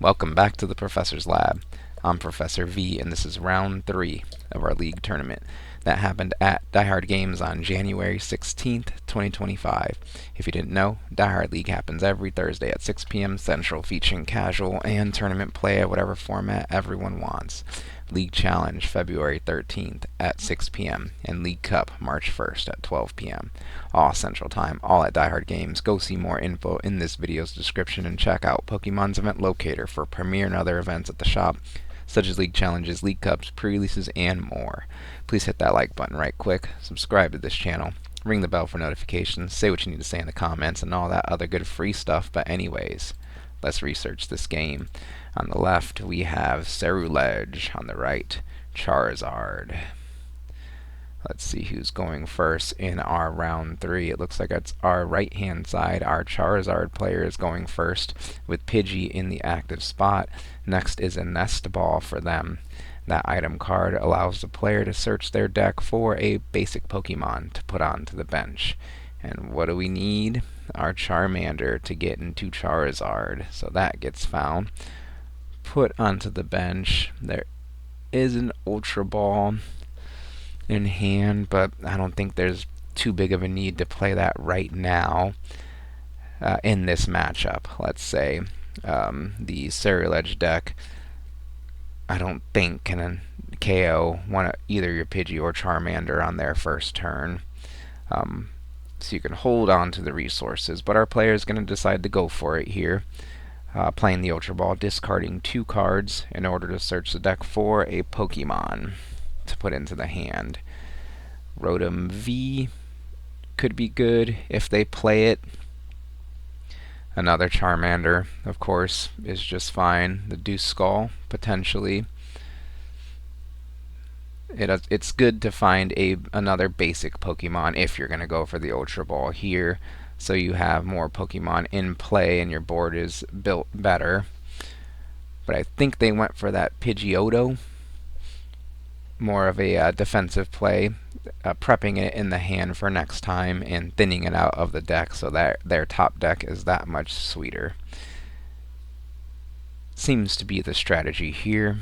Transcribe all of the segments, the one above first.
Welcome back to the Professor's Lab. I'm Professor V, and this is round 3 of our league tournament that happened at Die Hard Games on January 16th, 2025. If you didn't know, Die Hard League happens every Thursday at 6 p.m. Central, featuring casual and tournament play at whatever format everyone wants. League Challenge February 13th at 6 p.m. and League Cup March 1st at 12 p.m. All Central Time, all at Die Hard Games. Go see more info in this video's description and check out Pokemon's event locator for premiere and other events at the shop, such as League Challenges, League Cups, pre-releases, and more. Please hit that like button right quick, subscribe to this channel, ring the bell for notifications, say what you need to say in the comments, and all that other good free stuff. But anyways, let's research this game. On the left, we have Ceruledge. On the right, Charizard. Let's see who's going first in our round 3. It looks like it's our right-hand side. Our Charizard player is going first with Pidgey in the active spot. Next is a Nest Ball for them. That item card allows the player to search their deck for a basic Pokemon to put onto the bench. And what do we need? Our Charmander to get into Charizard. So that gets found. Put onto the bench. There is an Ultra Ball in hand, but I don't think there's too big of a need to play that right now in this matchup. Let's say the Ceruledge deck, I don't think can KO either your Pidgey or Charmander on their first turn. So you can hold on to the resources, but our player is going to decide to go for it here. Playing the Ultra Ball, discarding 2 cards in order to search the deck for a Pokemon to put into the hand. Rotom V could be good if they play it. Another Charmander, of course, is just fine. The Deuce Skull, potentially. It's good to find another basic Pokemon if you're going to go for the Ultra Ball here, so you have more Pokemon in play and your board is built better. But I think they went for that Pidgeotto, more of a defensive play, prepping it in the hand for next time and thinning it out of the deck so that their top deck is that much sweeter. Seems to be the strategy here.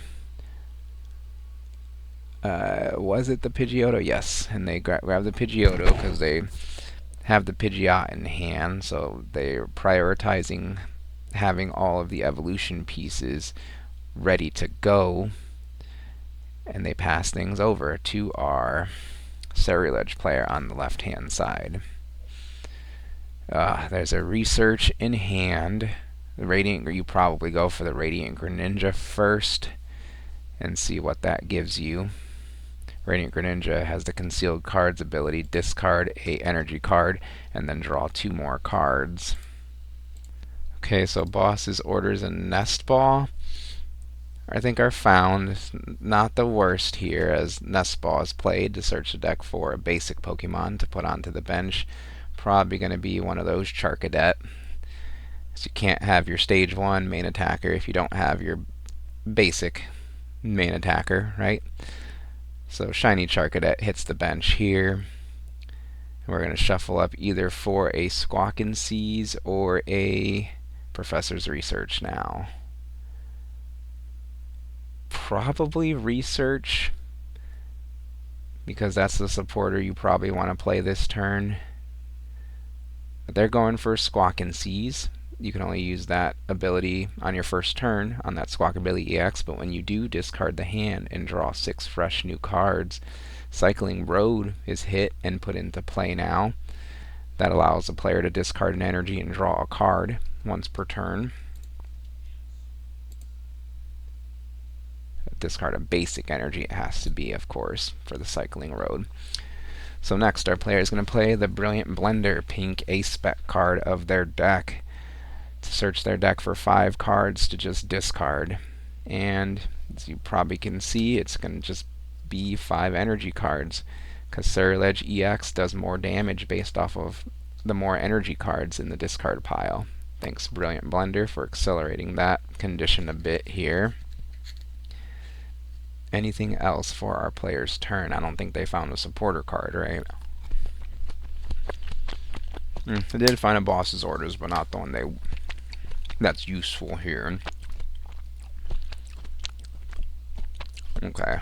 Was it the Pidgeotto? Yes, and they grab the Pidgeotto because they have the Pidgeot in hand, so they're prioritizing having all of the evolution pieces ready to go, and they pass things over to our Ceruledge player on the left-hand side. There's a Research in hand. The Radiant, you probably go for the Radiant Greninja first and see what that gives you. Radiant Greninja has the Concealed Cards ability, discard a energy card, and then draw 2 more cards. Okay, so Boss's orders a Nest Ball, I think, are found. Not the worst here, as Nest Ball is played to search the deck for a basic Pokemon to put onto the bench. Probably going to be one of those Charcadet. So you can't have your Stage 1 main attacker if you don't have your basic main attacker, right? So Shiny Charcadet hits the bench here. We're going to shuffle up either for a Squawkin' Seas or a Professor's Research now. Probably Research, because that's the supporter you probably want to play this turn. But they're going for Squawkin' Seas. You can only use that ability on your first turn on that Squawkabilly EX, but when you do, discard the hand and draw 6 fresh new cards. Cycling Road is hit and put into play now. That allows the player to discard an energy and draw a card once per turn. Discard a basic energy, it has to be, of course, for the Cycling Road. So next, our player is going to play the Brilliant Blender, pink A-Spec card of their deck, to search their deck for 5 cards to just discard. And as you probably can see, it's going to just be 5 energy cards, because Ceruledge EX does more damage based off of the more energy cards in the discard pile. Thanks Brilliant Blender for accelerating that condition a bit here. Anything else for our player's turn? I don't think they found a supporter card, right? I did find a boss's orders, but not the one that's useful here. Okay.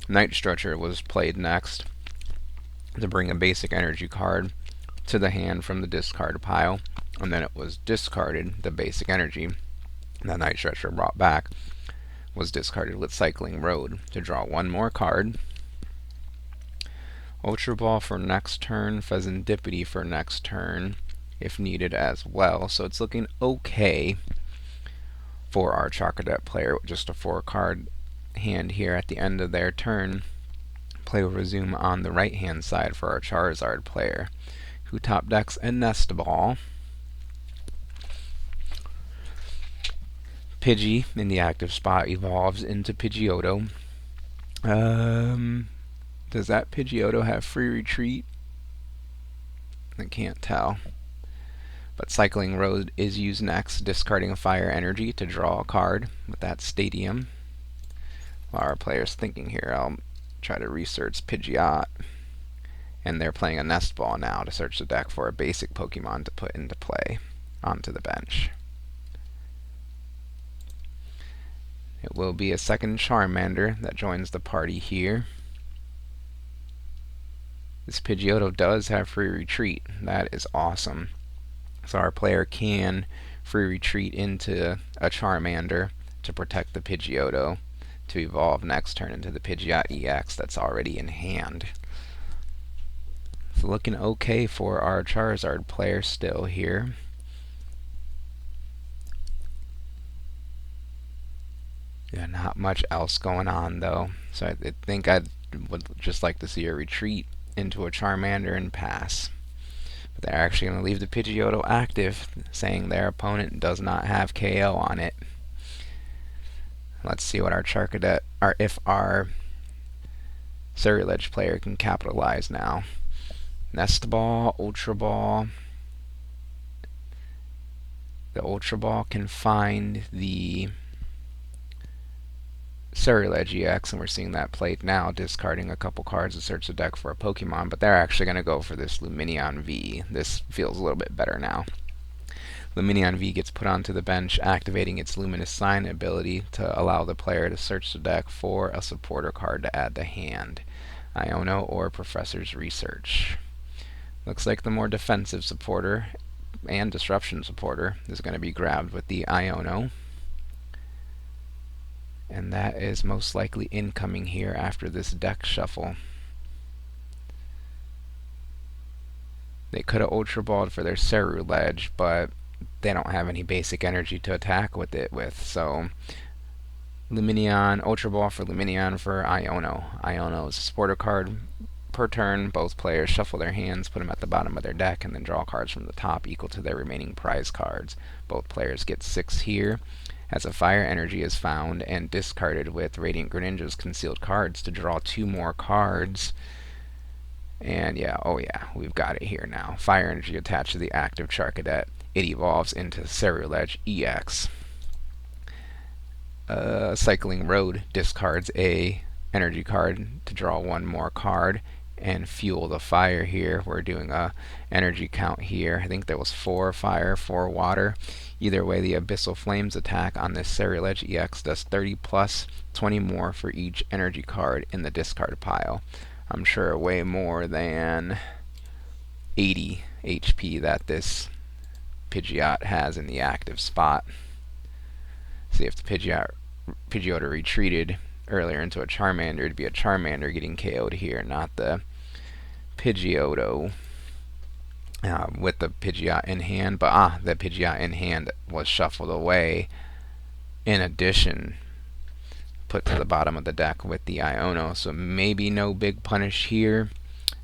Night Stretcher was played next to bring a basic energy card to the hand from the discard pile, and then it was discarded. The basic energy that Night Stretcher brought back was discarded with Cycling Road to draw one more card. Ultra Ball for next turn, Pheasantipity for next turn if needed as well. So it's looking okay for our Charizard player with just a 4-card hand here at the end of their turn. Play will resume on the right hand side for our Charizard player, who top decks a Nest Ball. Pidgey in the active spot evolves into Pidgeotto. Does that Pidgeotto have free retreat? I can't tell. But Cycling Road is used next, discarding a fire energy to draw a card with that Stadium. While our player's thinking here, I'll try to research Pidgeot. And they're playing a Nest Ball now to search the deck for a basic Pokemon to put into play onto the bench. It will be a second Charmander that joins the party here. This Pidgeotto does have free retreat. That is awesome. So our player can free retreat into a Charmander to protect the Pidgeotto to evolve next turn into the Pidgeot EX that's already in hand. So looking okay for our Charizard player still here. Yeah, not much else going on though. So I think I would just like to see a retreat into a Charmander and pass. But they're actually going to leave the Pidgeotto active, saying their opponent does not have KO on it. Let's see what our Charcadet, or if our Ceruledge player can capitalize now. Nest Ball, Ultra Ball. The Ultra Ball can find the Ceruledge EX, and we're seeing that played now, discarding a couple cards to search the deck for a Pokemon, but they're actually going to go for this Lumineon V. This feels a little bit better now. Lumineon V gets put onto the bench, activating its Luminous Sign ability to allow the player to search the deck for a supporter card to add to hand. Iono or Professor's Research. Looks like the more defensive supporter and disruption supporter is going to be grabbed with the Iono. And that is most likely incoming here after this deck shuffle. They could have Ultra Balled for their Ceruledge, but they don't have any basic energy to attack with it with. So Lumineon, Ultra Ball for Lumineon for Iono. Iono is a supporter card per turn. Both players shuffle their hands, put them at the bottom of their deck, and then draw cards from the top equal to their remaining prize cards. Both players get 6 here, as a fire energy is found and discarded with Radiant Greninja's concealed cards to draw 2 more cards. And yeah, oh yeah, we've got it here now. Fire energy attached to the active Charcadet. It evolves into Ceruledge EX. Cycling Road discards a energy card to draw 1 more card and fuel the fire here. We're doing a energy count here. I think there was 4 fire, 4 water. Either way, the Abyssal Flames attack on this Ceruledge EX does 30 plus 20 more for each energy card in the discard pile. I'm sure way more than 80 HP that this Pidgeot has in the active spot. See, if the Pidgeotto retreated earlier into a Charmander, it'd be a Charmander getting KO'd here, not the Pidgeotto with the Pidgeot in hand. But the Pidgeot in hand was shuffled away. In addition, put to the bottom of the deck with the Iono, so maybe no big punish here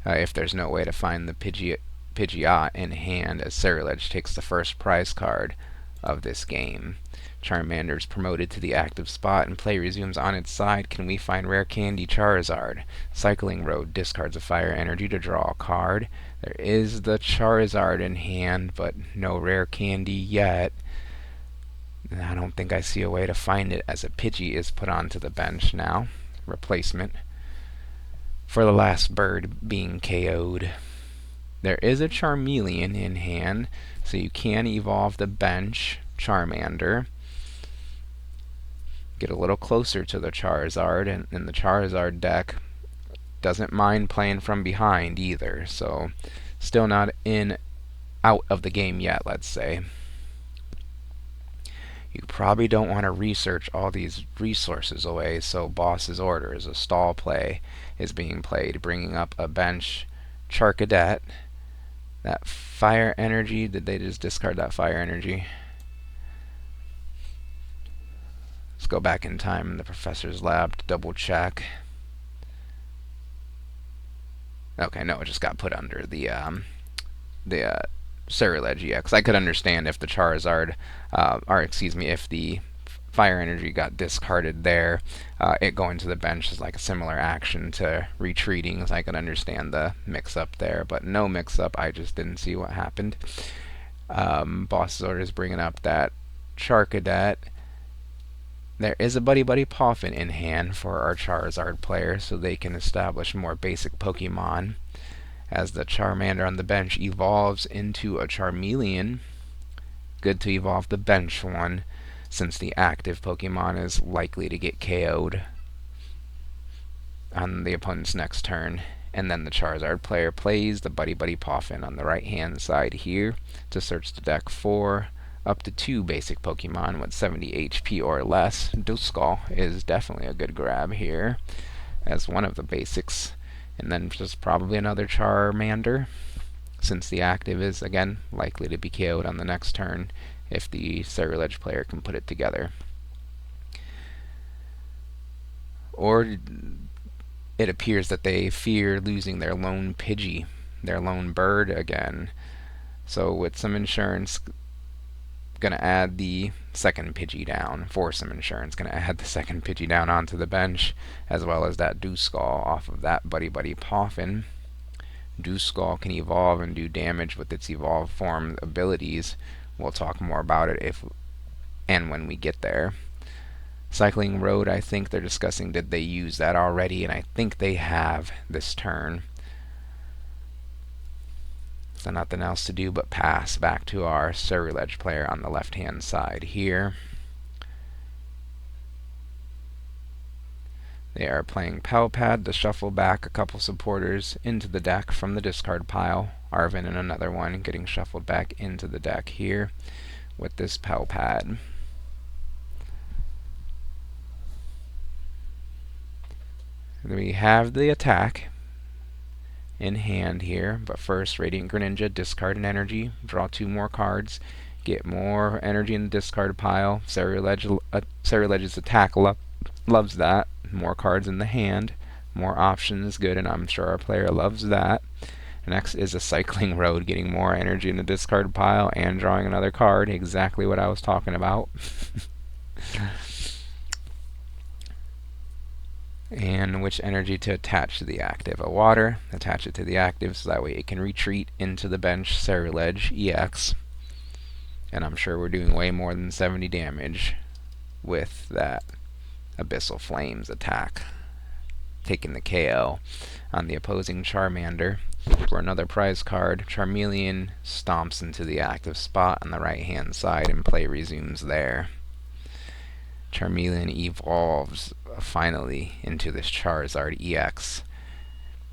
if there's no way to find the Pidgeot in hand, as Ceruledge takes the first prize card of this game. Charmander's promoted to the active spot and play resumes on its side. Can we find Rare Candy Charizard? Cycling Road discards a fire energy to draw a card. There is the Charizard in hand, but no Rare Candy yet. I don't think I see a way to find it, as a Pidgey is put onto the bench now. Replacement for the last bird being KO'd. There is a Charmeleon in hand, so you can evolve the bench Charmander. Get a little closer to the Charizard, and the Charizard deck doesn't mind playing from behind either, so still not out of the game yet, let's say. You probably don't want to research all these resources away, so Boss's Orders, a stall play, is being played, bringing up a bench Charcadet. That fire energy, did they just discard that fire energy? Let's go back in time in the professor's lab to double check. Okay, no, it just got put under the Ceruledge EX. I could understand if the Charizard, if the fire energy got discarded there, it going to the bench is like a similar action to retreating, so I could understand the mix-up there, but no mix-up, I just didn't see what happened. Boss's Order is bringing up that Charcadet. There is a Buddy Poffin in hand for our Charizard player, so they can establish more basic Pokemon. As the Charmander on the bench evolves into a Charmeleon, good to evolve the bench one, since the active Pokemon is likely to get KO'd on the opponent's next turn. And then the Charizard player plays the Buddy Poffin on the right hand side here to search the deck for up to 2 basic Pokemon with 70 HP or less. Duskull is definitely a good grab here as one of the basics. And then just probably another Charmander, since the active is, again, likely to be KO'd on the next turn if the Ceruledge player can put it together. Or it appears that they fear losing their lone Pidgey, their lone bird again. So with some insurance, gonna add the second Pidgey down. For some insurance, gonna add the second Pidgey down onto the bench, as well as that Duskull off of that Buddy Poffin. Duskull can evolve and do damage with its evolved form abilities. We'll talk more about it if and when we get there. Cycling Road, I think they're discussing did they use that already, and I think they have this turn. So nothing else to do but pass back to our Ceruledge player on the left hand side here. They are playing Palpad to shuffle back a couple supporters into the deck from the discard pile. Arvin and another one getting shuffled back into the deck here with this Palpad. We have the attack in hand here, but first Radiant Greninja, discard an energy, draw 2 more cards, get more energy in the discard pile. Ceruledge's attack loves that. More cards in the hand, more options, good, and I'm sure our player loves that. Next is a Cycling Road, getting more energy in the discard pile and drawing another card, exactly what I was talking about. And which energy to attach to the active. A water, attach it to the active so that way it can retreat into the bench Ceruledge EX. And I'm sure we're doing way more than 70 damage with that Abyssal Flames attack, taking the KO on the opposing Charmander. For another prize card, Charmeleon stomps into the active spot on the right hand side and play resumes there. Charmeleon evolves finally into this Charizard EX.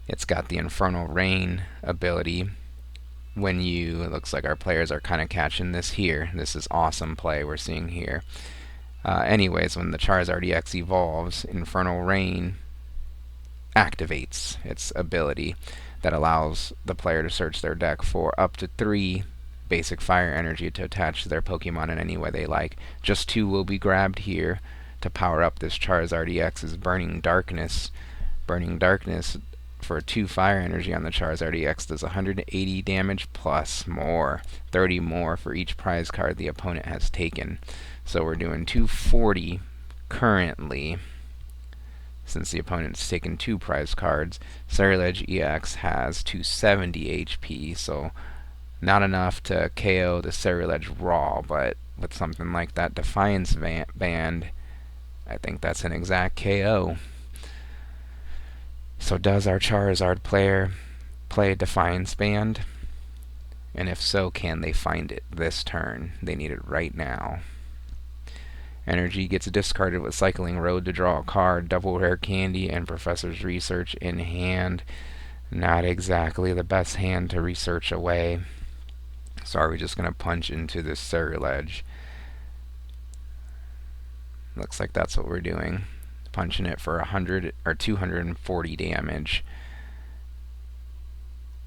It's got the Infernal Rain ability. It looks like our players are kind of catching this here. This is awesome play we're seeing here. Anyways, when the Charizard EX evolves, Infernal Rain activates its ability that allows the player to search their deck for up to 3 basic fire energy to attach to their Pokemon in any way they like. Just 2 will be grabbed here to power up this Charizard EX's Burning Darkness. Burning Darkness for 2 fire energy on the Charizard EX does 180 damage plus more, 30 more for each prize card the opponent has taken. So we're doing 240 currently, since the opponent's taken 2 prize cards. Ceruledge EX has 270 HP, so not enough to KO the Ceruledge raw, but with something like that Defiance Band, I think that's an exact KO. So does our Charizard player play Defiance Band? And if so, can they find it this turn? They need it right now. Energy gets discarded with Cycling Road to draw a card, double rare candy, and Professor's Research in hand. Not exactly the best hand to research away. So are we just going to punch into this Ceruledge? Looks like that's what we're doing. Punching it for 100 or 240 damage.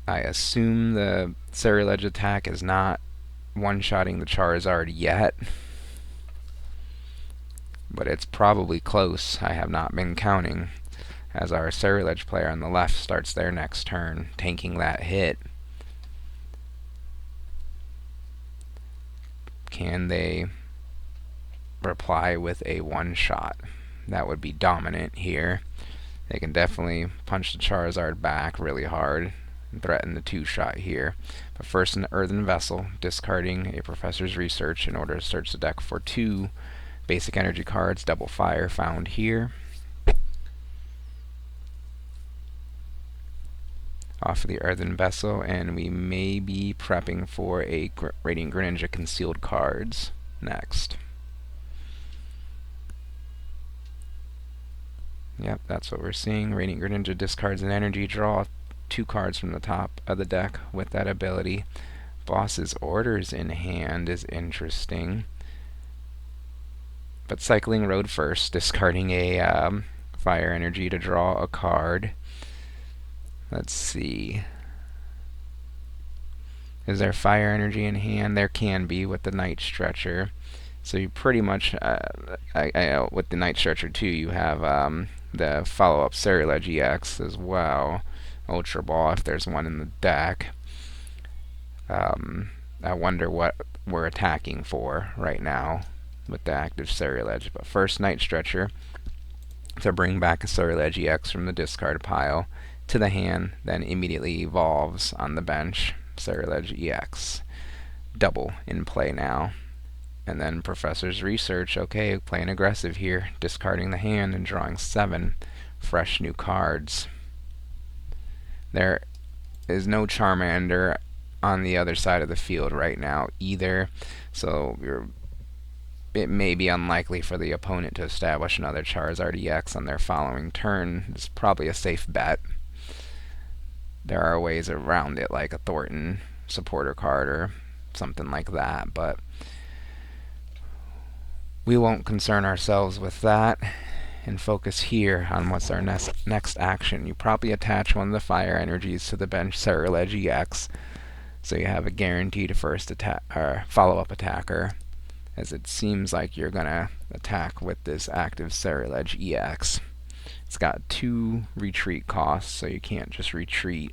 I assume the Ceruledge attack is not one-shotting the Charizard yet, but it's probably close. I have not been counting, as our Ceruledge player on the left starts their next turn, tanking that hit. Can they reply with a one-shot? That would be dominant here. They can definitely punch the Charizard back really hard and threaten the two-shot here. But first, an Earthen Vessel, discarding a Professor's Research in order to search the deck for 2 basic energy cards, Double Fire found here. Off of the Earthen Vessel, and we may be prepping for a Radiant Greninja Concealed Cards next. Yep, that's what we're seeing. Radiant Greninja discards an energy, draw 2 cards from the top of the deck with that ability. Boss's Orders in hand is interesting. But Cycling Road first, discarding a fire energy to draw a card. Let's see. Is there fire energy in hand? There can be with the Night Stretcher. So you pretty much, with the Night Stretcher too, you have the follow-up Ceruledge EX as well. Ultra Ball if there's one in the deck. I wonder what we're attacking for right now with the active Ceruledge. But first, Night Stretcher to bring back a Ceruledge EX from the discard pile to the hand, then immediately evolves on the bench. Ceruledge EX. Double in play now. And then Professor's Research, okay, playing aggressive here, discarding the hand and drawing 7 fresh new cards. There is no Charmander on the other side of the field right now either, so it may be unlikely for the opponent to establish another Charizard EX on their following turn. It's probably a safe bet. There are ways around it, like a Thornton supporter card or something like that, but we won't concern ourselves with that and focus here on what's our next action. You probably attach one of the fire energies to the bench Ceruledge EX, so you have a guaranteed first attack or follow-up attacker, as it seems like you're gonna attack with this active Ceruledge EX. It's got 2 retreat costs, so you can't just retreat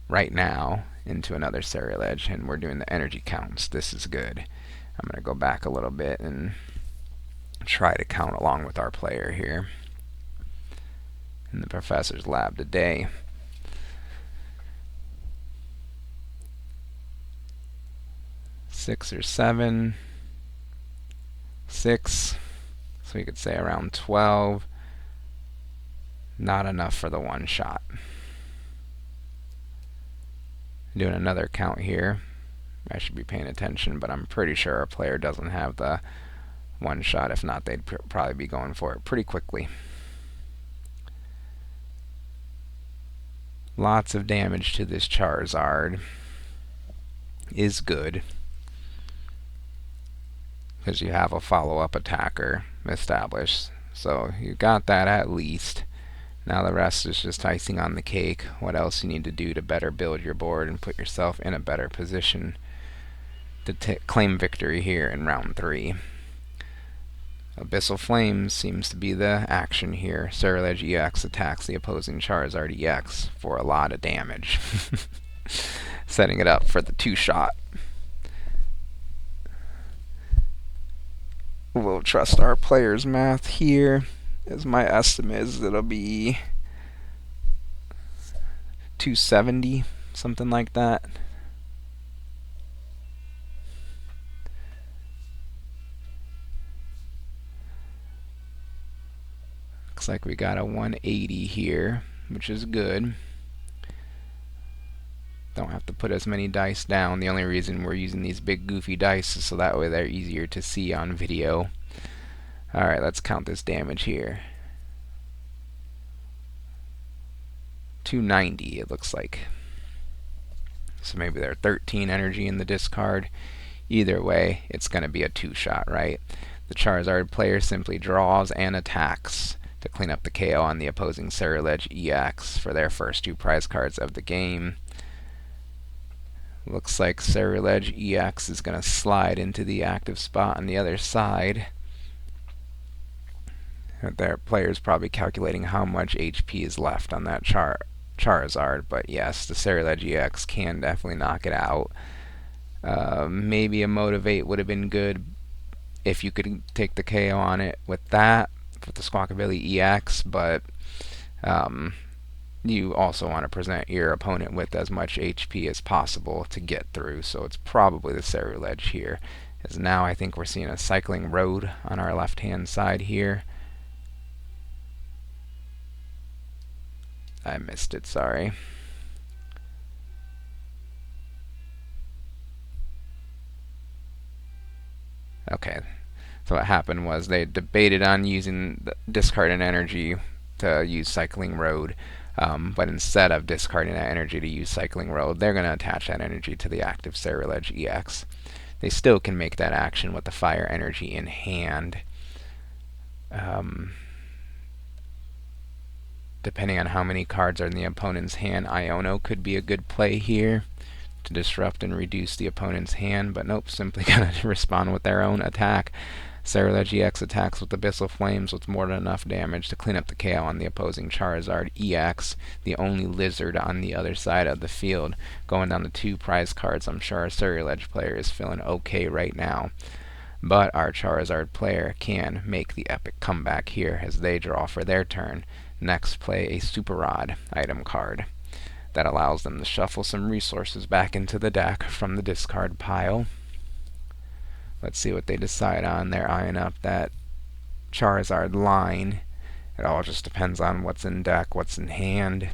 right now into another Ceruledge, and we're doing the energy counts. This is good. I'm gonna go back a little bit and try to count along with our player here in the Professor's lab today. Six or 7. 6. So we could say around 12. Not enough for the one shot. Doing another count here. I should be paying attention, but I'm pretty sure our player doesn't have the one shot. If not, they'd probably be going for it pretty quickly. Lots of damage to this Charizard is good, because you have a follow-up attacker established. So you got that at least. Now the rest is just icing on the cake. What else you need to do to better build your board and put yourself in a better position to claim victory here in round 3. Abyssal Flames seems to be the action here. Ceruledge EX attacks the opposing Charizard EX for a lot of damage. Setting it up for the 2-shot. We'll trust our player's math here, as my estimate is it'll be 270, something like that. Looks like we got a 180 here, which is good. Don't have to put as many dice down. The only reason we're using these big goofy dice is so that way they're easier to see on video. Alright, let's count this damage here. 290 it looks like. So maybe they're 13 energy in the discard. Either way, it's going to be a 2-shot, right? The Charizard player simply draws and attacks to clean up the KO on the opposing Ceruledge EX for their first 2 prize cards of the game. Looks like Ceruledge EX is going to slide into the active spot on the other side. Their player's probably calculating how much HP is left on that Charizard, but yes, the Ceruledge EX can definitely knock it out. Maybe a Motivate would have been good if you could take the KO on it with that, with the Squawkabilly EX, but you also want to present your opponent with as much HP as possible to get through, so it's probably the Ceruledge here. As now I think we're seeing a Cycling Road on our left-hand side here. I missed it, sorry. Okay, so what happened was they debated on using the discarded energy to use Cycling Road, but instead of discarding that energy to use Cycling Road, they're going to attach that energy to the active Ceruledge EX. They still can make that action with the fire energy in hand. Depending on how many cards are in the opponent's hand, Iono could be a good play here to disrupt and reduce the opponent's hand, but nope, simply gonna respond with their own attack. Ceruledge EX attacks with Abyssal Flames with more than enough damage to clean up the KO on the opposing Charizard EX, the only lizard on the other side of the field. Going down to 2 prize cards, I'm sure our Ceruledge player is feeling okay right now. But our Charizard player can make the epic comeback here as they draw for their turn. Next, play a Super Rod item card that allows them to shuffle some resources back into the deck from the discard pile. Let's see what they decide on. They're eyeing up that Charizard line. It all just depends on what's in deck, what's in hand,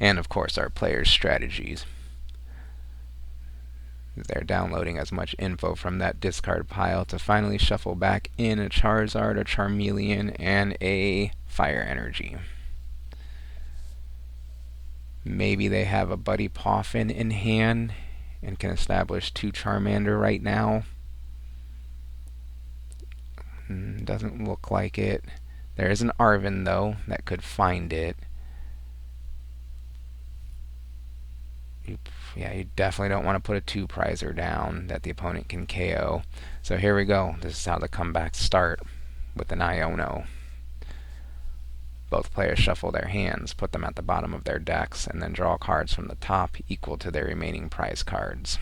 and of course our players' strategies. They're downloading as much info from that discard pile to finally shuffle back in a Charizard, a Charmeleon, and a Fire Energy. Maybe they have a Buddy Poffin in hand and can establish 2 Charmander right now. Doesn't look like it. There is an Arven, though, that could find it. Yeah, you definitely don't want to put a 2-prizer down that the opponent can KO. So here we go. This is how the comebacks start with an Iono. Both players shuffle their hands, put them at the bottom of their decks, and then draw cards from the top equal to their remaining prize cards.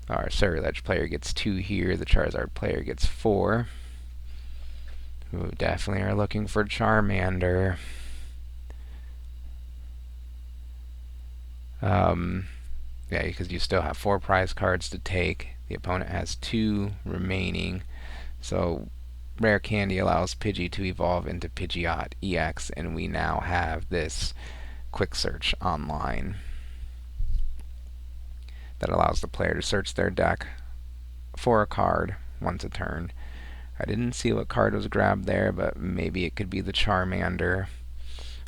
Our Ceruledge player gets 2 here, the Charizard player gets 4. Ooh, definitely are looking for Charmander. Yeah, because you still have 4 prize cards to take. The opponent has 2 remaining. So Rare Candy allows Pidgey to evolve into Pidgeot EX, and we now have this quick search online that allows the player to search their deck for a card once a turn. I didn't see what card was grabbed there, but maybe it could be the Charmander.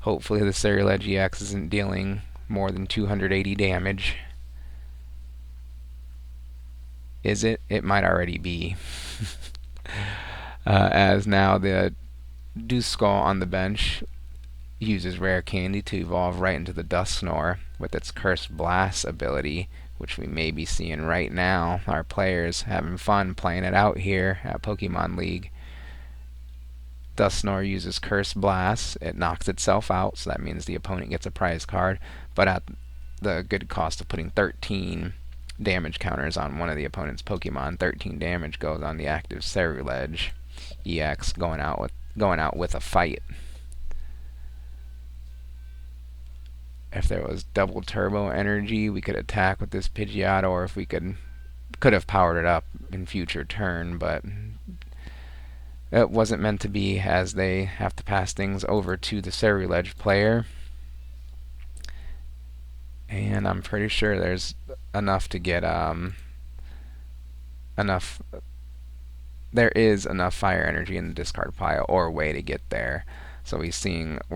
Hopefully the Ceruledge EX isn't dealing more than 280 damage. Is it? It might already be. As now the Duskull on the bench uses Rare Candy to evolve right into the Dusknoir with its Cursed Blast ability, which we may be seeing right now. Our players having fun playing it out here at Pokemon League. Dusknoir uses Cursed Blast. It knocks itself out, so that means the opponent gets a prize card, but at the good cost of putting 13 damage counters on one of the opponent's Pokemon. 13 damage goes on the active Ceruledge EX, going out with a fight. If there was double turbo energy, we could attack with this Pidgeot, or if we could have powered it up in future turn, but It wasn't meant to be, as they have to pass things over to the Ceruledge player. And I'm pretty sure there's enough to get enough. There is enough fire energy in the discard pile or way to get there. So we're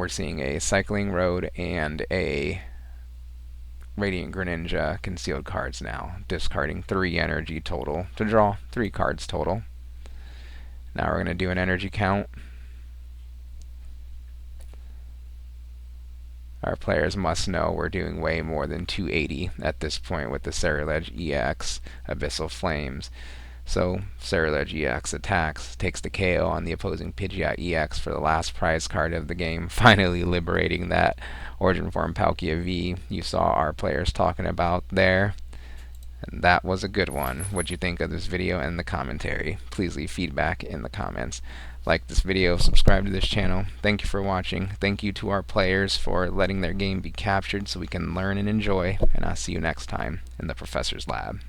seeing a Cycling Road and a Radiant Greninja concealed cards now, discarding 3 energy total to draw 3 cards total. Now we're going to do an energy count. Our players must know we're doing way more than 280 at this point with the Ceruledge EX Abyssal Flames. So Ceruledge EX attacks, takes the KO on the opposing Pidgeot EX for the last prize card of the game, finally liberating that Origin Form Palkia V you saw our players talking about there. And that was a good one. What'd you think of this video and the commentary? Please leave feedback in the comments. Like this video, subscribe to this channel. Thank you for watching. Thank you to our players for letting their game be captured so we can learn and enjoy. And I'll see you next time in the Professor's Lab.